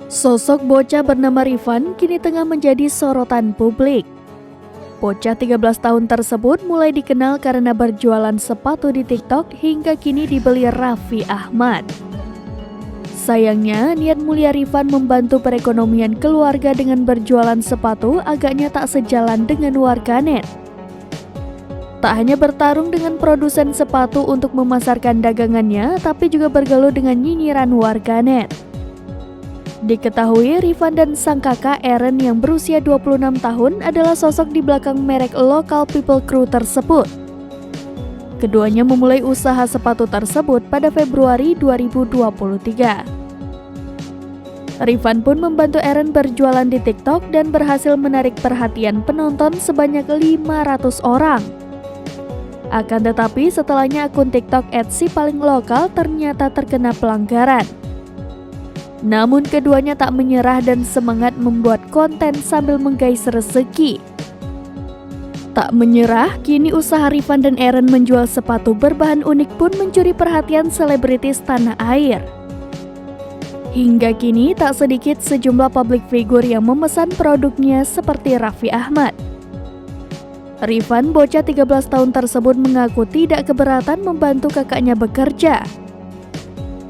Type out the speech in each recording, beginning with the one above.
Sosok bocah bernama Rifan kini tengah menjadi sorotan publik. Bocah 13 tahun tersebut mulai dikenal karena berjualan sepatu di TikTok hingga kini dibeli Raffi Ahmad. Sayangnya, niat mulia Rifan membantu perekonomian keluarga dengan berjualan sepatu agaknya tak sejalan dengan warganet. Tak hanya bertarung dengan produsen sepatu untuk memasarkan dagangannya, tapi juga bergaul dengan nyinyiran warganet. Diketahui Rifan dan sang kakak Eren yang berusia 26 tahun adalah sosok di belakang merek lokal People Crew tersebut. Keduanya memulai usaha sepatu tersebut pada Februari 2023. Rifan pun membantu Eren berjualan di TikTok dan berhasil menarik perhatian penonton sebanyak 500 orang. Akan tetapi setelahnya akun TikTok @si paling lokal ternyata terkena pelanggaran. Namun keduanya tak menyerah dan semangat membuat konten sambil menggais rezeki. Tak menyerah, kini usaha Rifan dan Eren menjual sepatu berbahan unik pun mencuri perhatian selebritis tanah air. Hingga kini tak sedikit sejumlah public figure yang memesan produknya seperti Raffi Ahmad. Rifan, bocah 13 tahun tersebut mengaku tidak keberatan membantu kakaknya bekerja.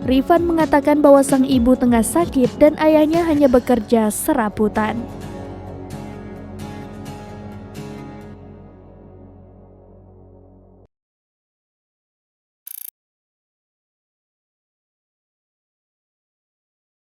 Rifan mengatakan bahwa sang ibu tengah sakit dan ayahnya hanya bekerja serabutan.